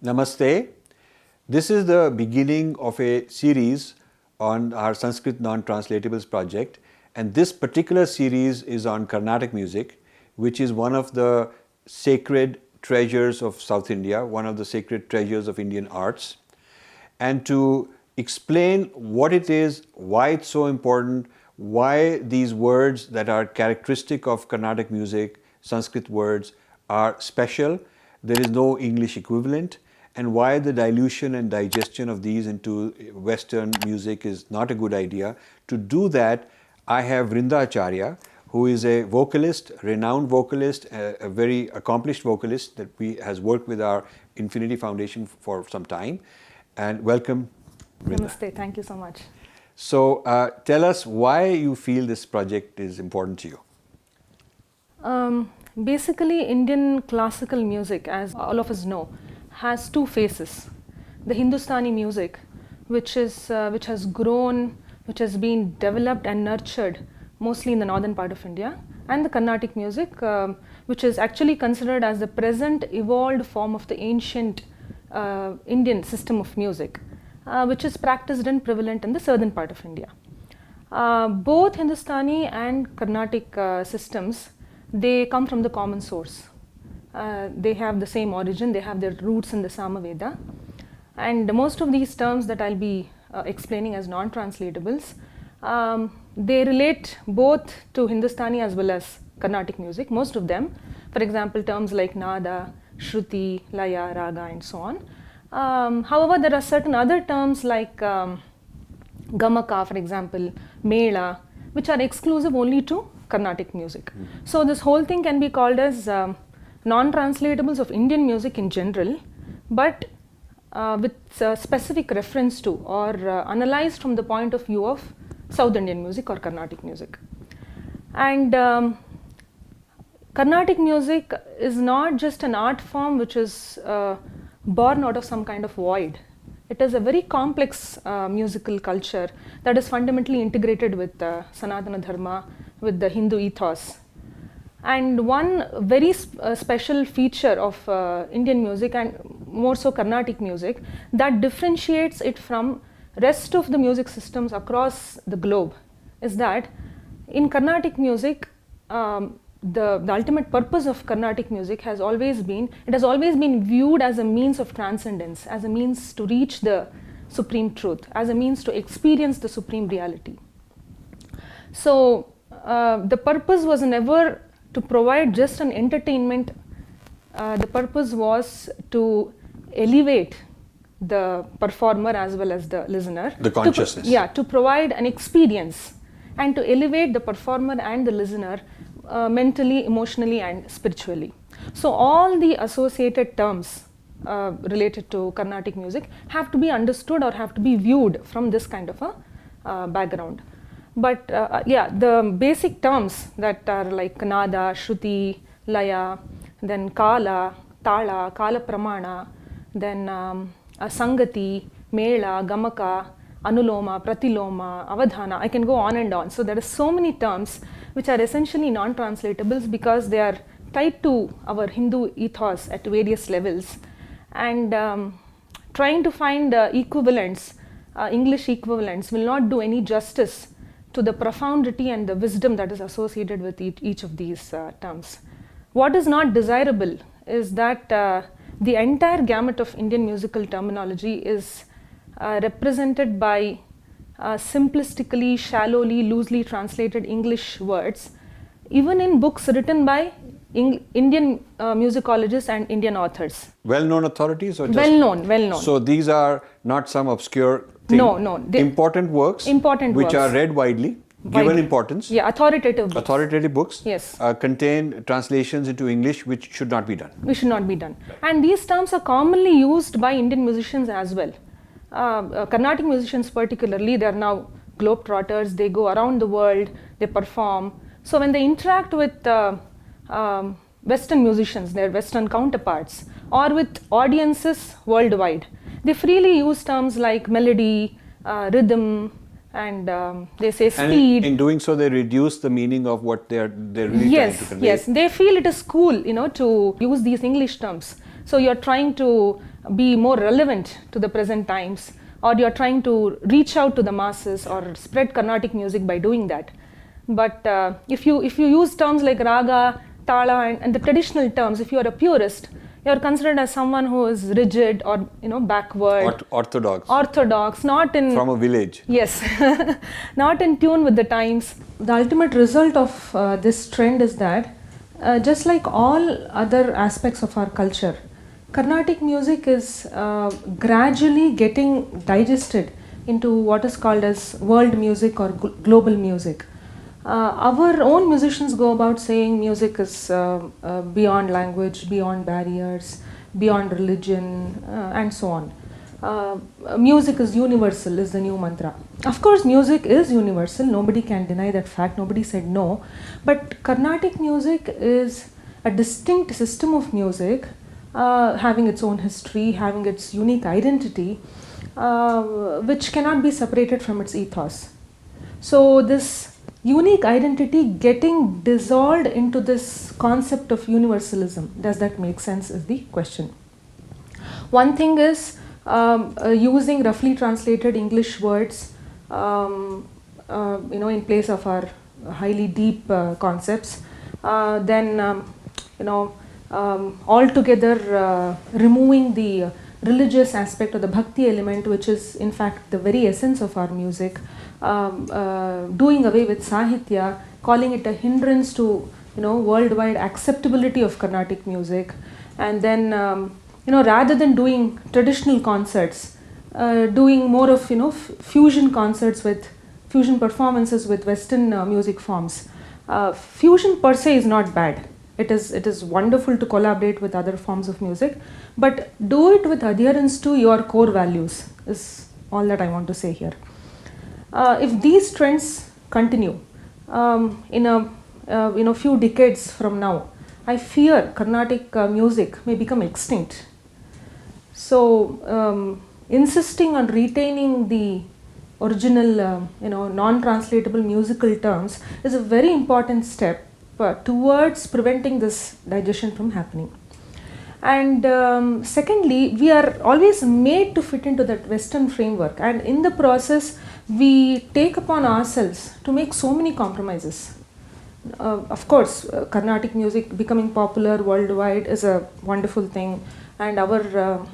Namaste. This is the beginning of a series on our Sanskrit Non-translatables project, and this particular series is on Carnatic music, which is one of the sacred treasures of South India, one of the sacred treasures of Indian arts. And to explain what it is, why it's so important, why these words that are characteristic of Carnatic music, Sanskrit words, are special, there is no English equivalent, and why the dilution and digestion of these into Western music is not a good idea. To do that, I have Vrinda Acharya, who is a vocalist, renowned vocalist, a very accomplished vocalist that has worked with our Infinity Foundation for some time. And welcome, Vrinda. Namaste, thank you so much. So tell us why you feel this project is important to you. Basically, Indian classical music, as all of us know, has two phases. The Hindustani music, which has grown, which has been developed and nurtured mostly in the northern part of India, and the Carnatic music, which is actually considered as the present evolved form of the ancient Indian system of music, which is practiced and prevalent in the southern part of India. Both Hindustani and Carnatic systems, they come from the common source. They have the same origin, they have their roots in the Samaveda, and most of these terms that I'll be explaining as non-translatables, they relate both to Hindustani as well as Carnatic music, most of them. For example, terms like Nada, Shruti, Laya, Raga, and so on. However, there are certain other terms like Gamaka, for example, Mela, which are exclusive only to Carnatic music. So this whole thing can be called as non-translatables of Indian music in general, but with specific reference to or analyzed from the point of view of South Indian music or Carnatic music. And Carnatic music is not just an art form which is born out of some kind of void. It is a very complex musical culture that is fundamentally integrated with Sanatana Dharma, with the Hindu ethos. And one very special feature of Indian music, and more so Carnatic music, that differentiates it from rest of the music systems across the globe is that in Carnatic music, the ultimate purpose of Carnatic music has always been viewed as a means of transcendence, as a means to reach the supreme truth, as a means to experience the supreme reality. So the purpose was never to provide just an entertainment. The purpose was to elevate the performer as well as the listener. The consciousness. To provide an experience and to elevate the performer and the listener mentally, emotionally, and spiritually. So all the associated terms related to Carnatic music have to be understood or have to be viewed from this kind of a background. But the basic terms that are like Nada, Shruti, Laya, then Kala, Tala, Kala Pramana, then Sangati, Mela, Gamaka, Anuloma, Pratiloma, Avadhana. I can go on and on. So there are so many terms which are essentially non-translatables because they are tied to our Hindu ethos at various levels. And trying to find equivalents, English equivalents, will not do any justice to the profundity and the wisdom that is associated with each of these terms. What is not desirable is that the entire gamut of Indian musical terminology is represented by simplistically, shallowly, loosely translated English words, even in books written by Indian musicologists and Indian authors. Well-known authorities or just? Well-known. So these are not some obscure thing. No. Important works which are read widely, given importance. Yeah, authoritative books. Authoritative books. Yes. Contain translations into English which should not be done. Which should not be done. And these terms are commonly used by Indian musicians as well. Carnatic musicians particularly, they are now globetrotters, they go around the world, they perform. So when they interact with Western musicians, their Western counterparts, or with audiences worldwide, they freely use terms like melody, rhythm, and they say speed. And in doing so, they reduce the meaning of what they're really trying to convey. Yes, they feel it is cool, to use these English terms. So you're trying to be more relevant to the present times, or you're trying to reach out to the masses or spread Carnatic music by doing that. But if you use terms like raga, tala, and the traditional terms, if you are a purist, you're considered as someone who is rigid or backward, orthodox, not in from a village. Yes, not in tune with the times. The ultimate result of this trend is that just like all other aspects of our culture, Carnatic music is gradually getting digested into what is called as world music or global music. Our own musicians go about saying music is beyond language, beyond barriers, beyond religion, and so on. Music is universal is the new mantra. Of course, music is universal. Nobody can deny that fact. Nobody said no. But Carnatic music is a distinct system of music, having its own history, having its unique identity, which cannot be separated from its ethos. So this unique identity getting dissolved into this concept of universalism, does that make sense, is the question. One thing is using roughly translated English words in place of our highly deep concepts, then altogether removing the religious aspect or the bhakti element, which is in fact the very essence of our music, doing away with sahitya, calling it a hindrance to worldwide acceptability of Carnatic music, and then rather than doing traditional concerts, doing more of fusion concerts with fusion performances with Western music forms. Fusion per se is not bad. It is wonderful to collaborate with other forms of music, but do it with adherence to your core values is all that I want to say here. If these trends continue in a few decades from now, I fear Carnatic music may become extinct. So insisting on retaining the original non-translatable musical terms is a very important step towards preventing this digestion from happening. And secondly, we are always made to fit into that Western framework, and in the process we take upon ourselves to make so many compromises. Of course, Carnatic music becoming popular worldwide is a wonderful thing, and our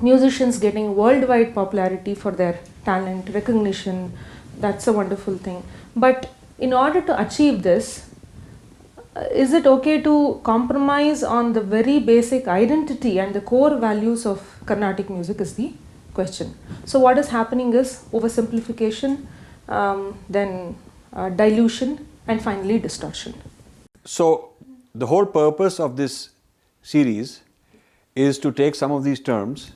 musicians getting worldwide popularity for their talent, recognition, that's a wonderful thing. But in order to achieve this, is it okay to compromise on the very basic identity and the core values of Carnatic music is the question. So what is happening is oversimplification, then dilution, and finally distortion. So the whole purpose of this series is to take some of these terms,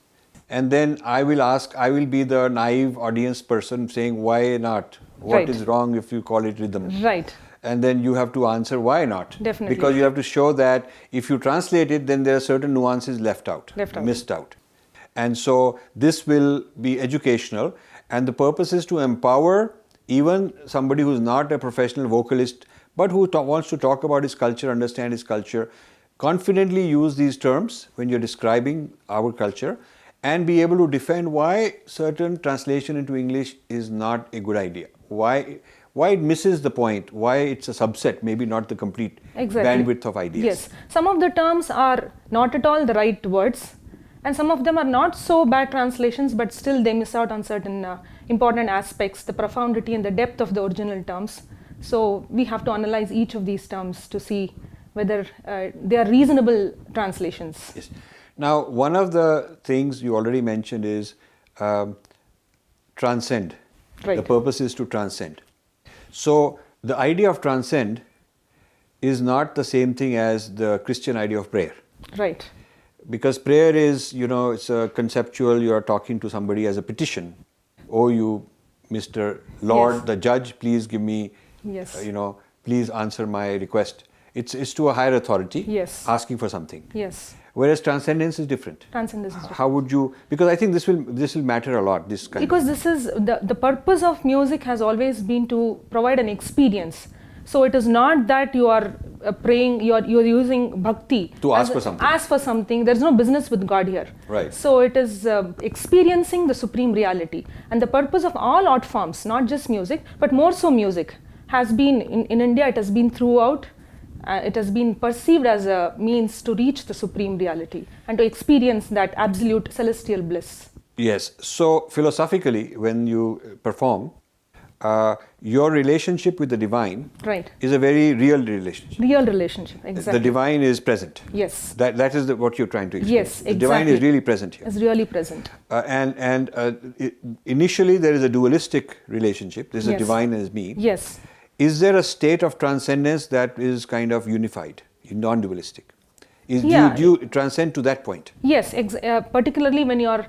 and then I will be the naive audience person saying why not? What is wrong if you call it rhythm? Right. And then you have to answer why not. Definitely. Because you have to show that if you translate it, then there are certain nuances missed out. And so this will be educational, and the purpose is to empower even somebody who's not a professional vocalist but who wants to talk about his culture, understand his culture, confidently use these terms when you're describing our culture, and be able to defend why certain translation into English is not a good idea. Why it misses the point, why it's a subset, maybe not the complete bandwidth of ideas. Yes, some of the terms are not at all the right words, and some of them are not so bad translations, but still they miss out on certain important aspects, the profundity and the depth of the original terms. So we have to analyze each of these terms to see whether they are reasonable translations. Yes. Now, one of the things you already mentioned is transcend. Right. The purpose is to transcend. So the idea of transcend is not the same thing as the Christian idea of prayer. Right. Because prayer is, it's a conceptual, you are talking to somebody as a petition. Oh, you, Mr. Lord, Yes. the judge, please give me, Yes. please answer my request. It's to a higher authority, Yes. asking for something. Yes. Whereas transcendence is different. Transcendence is different. How would you, because I think this will matter a lot, this kind Because this is, the purpose of music has always been to provide an experience. So it is not that you are praying, you're using bhakti to ask for something. Ask for something. There's no business with God here. Right. So it is experiencing the supreme reality. And the purpose of all art forms, not just music, but more so music, has been, in India, it has been throughout, it has been perceived as a means to reach the supreme reality and to experience that absolute celestial bliss. Yes. So philosophically, when you perform, your relationship with the divine is a very real relationship. Real relationship, exactly. The divine is present. Yes. That is what you're trying to explain. Yes, exactly. The divine is really present here. It's really present. Initially there is a dualistic relationship. There's a divine as me. Yes. Is there a state of transcendence that is kind of unified, non-dualistic? Do you transcend to that point? Yes, particularly when you're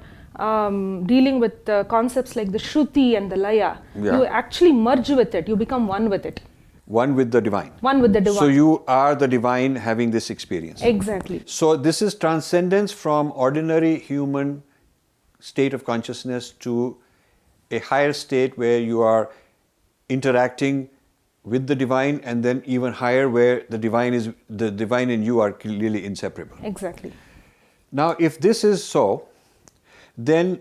dealing with concepts like the Shruti and the Laya, you actually merge with it, you become one with it. One with the divine. One with the divine. So you are the divine having this experience. Exactly. So this is transcendence from ordinary human state of consciousness to a higher state where you are interacting with the divine, and then even higher where the divine and you are clearly inseparable. Exactly. Now, if this is so, then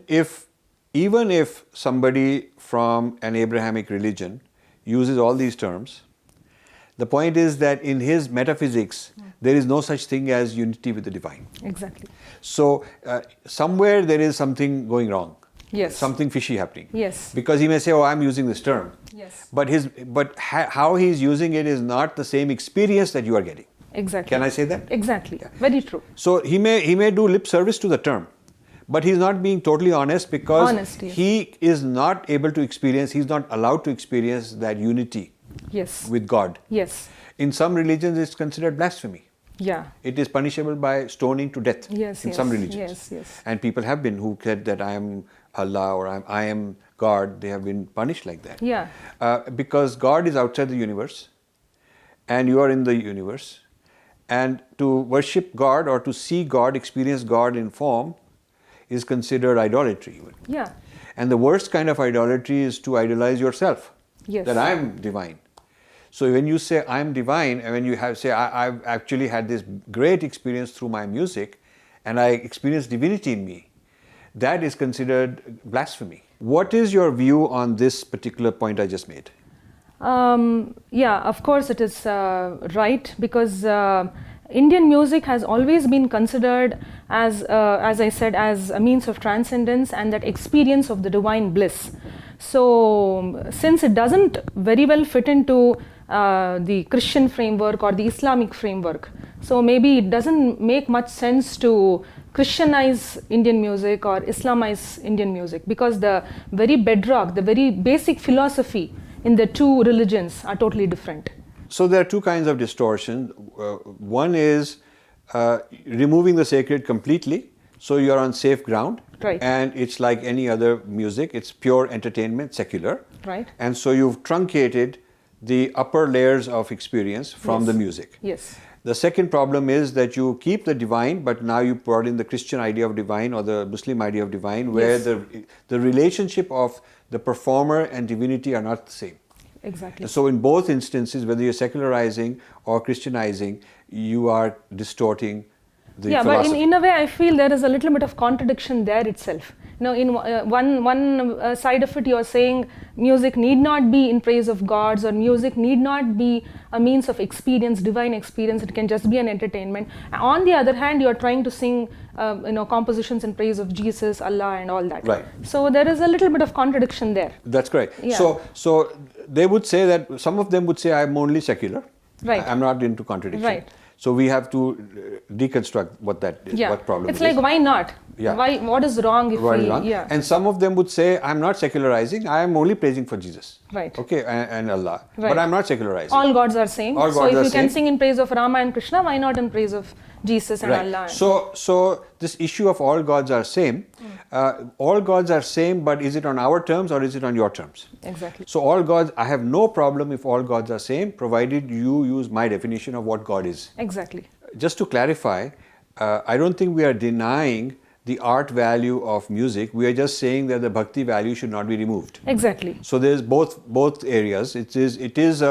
even if somebody from an Abrahamic religion uses all these terms, the point is that in his metaphysics, there is no such thing as unity with the divine. Exactly. So, somewhere there is something going wrong. Yes. Something fishy happening. Yes. Because he may say, oh, I'm using this term. Yes. But how he's using it is not the same experience that you are getting. Exactly. Can I say that? Exactly. Yeah. Very true. So he may do lip service to the term, but he's not being totally honest because he is not able to experience, he's not allowed to experience that unity with God. Yes. In some religions, it's considered blasphemy. Yeah. It is punishable by stoning to death in some religions. Yes, yes. And people have been who said that I am Allah or I am God, they have been punished like that. Yeah. Because God is outside the universe and you are in the universe. And to worship God or to see God, experience God in form is considered idolatry even. Yeah. And the worst kind of idolatry is to idolize yourself. Yes. That I am divine. So when you say I am divine, and when you say I've actually had this great experience through my music and I experienced divinity in me, that is considered blasphemy. What is your view on this particular point I just made? Yeah, of course it is right, because Indian music has always been considered as I said, as a means of transcendence and that experience of the divine bliss. So since it doesn't very well fit into the Christian framework or the Islamic framework, so maybe it doesn't make much sense to Christianize Indian music or Islamize Indian music, because the very bedrock, the very basic philosophy in the two religions are totally different. So there are two kinds of distortion. One is removing the sacred completely, so you're on safe ground. Right. And it's like any other music, it's pure entertainment, secular. Right. And so you've truncated the upper layers of experience from the music. Yes. The second problem is that you keep the divine, but now you brought in the Christian idea of divine or the Muslim idea of divine, where the relationship of the performer and divinity are not the same. Exactly. So in both instances, whether you're secularizing or Christianizing, you are distorting the philosophy. But in a way, I feel there is a little bit of contradiction there itself. You know, in one side of it, you are saying music need not be in praise of gods, or music need not be a means of experience, divine experience. It can just be an entertainment. On the other hand, you are trying to sing, compositions in praise of Jesus, Allah, and all that. Right. So there is a little bit of contradiction there. That's correct. Yeah. So they would say that some of them would say I'm only secular. Right. I'm not into contradiction. Right. So we have to deconstruct what that is, what problem it's it is. Like, why not? Yeah. What is wrong if Yeah. And some of them would say, I'm not secularizing, I am only praising for Jesus. Right. Okay, and Allah. Right. But I'm not secularizing. All gods are same. All so gods if are you can same. sing in praise of Rama and Krishna, why not in praise of Jesus and Allah? So this issue of all gods are same, all gods are same, but is it on our terms or is it on your terms? Exactly. So all gods, I have no problem if all gods are same, provided you use my definition of what God is. Exactly. Just to clarify, I don't think we are denying the art value of music. We are just saying that the bhakti value should not be removed. Exactly. So there's both areas. It is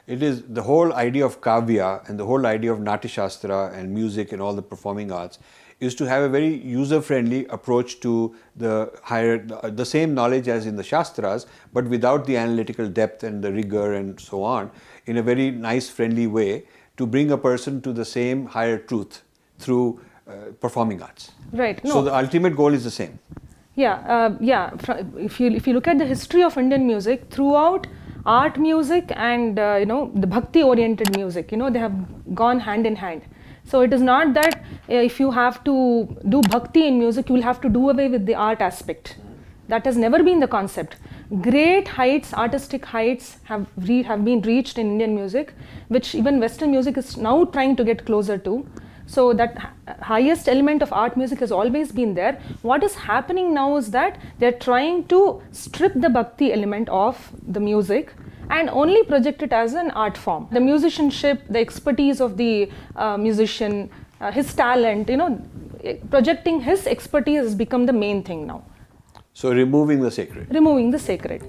It is the whole idea of kavya and the whole idea of Natyashastra and music and all the performing arts is to have a very user-friendly approach to the same knowledge as in the Shastras, but without the analytical depth and the rigor and so on, in a very nice, friendly way to bring a person to the same higher truth through performing arts. Right. No. So the ultimate goal is the same. Yeah, if you look at the history of Indian music, throughout art music and the bhakti oriented music, they have gone hand in hand. So it is not that if you have to do bhakti in music, you will have to do away with the art aspect. That has never been the concept. Great heights, artistic heights have been reached in Indian music, which even Western music is now trying to get closer to. So that highest element of art music has always been there. What is happening now is that they're trying to strip the bhakti element of the music and only project it as an art form. The musicianship, the expertise of the musician, his talent, projecting his expertise has become the main thing now. So removing the sacred. Removing the sacred.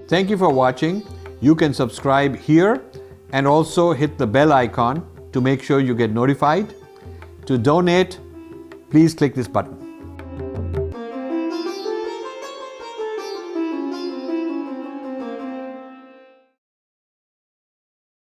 Thank you for watching. You can subscribe here and also hit the bell icon to make sure you get notified. To donate, please click this button.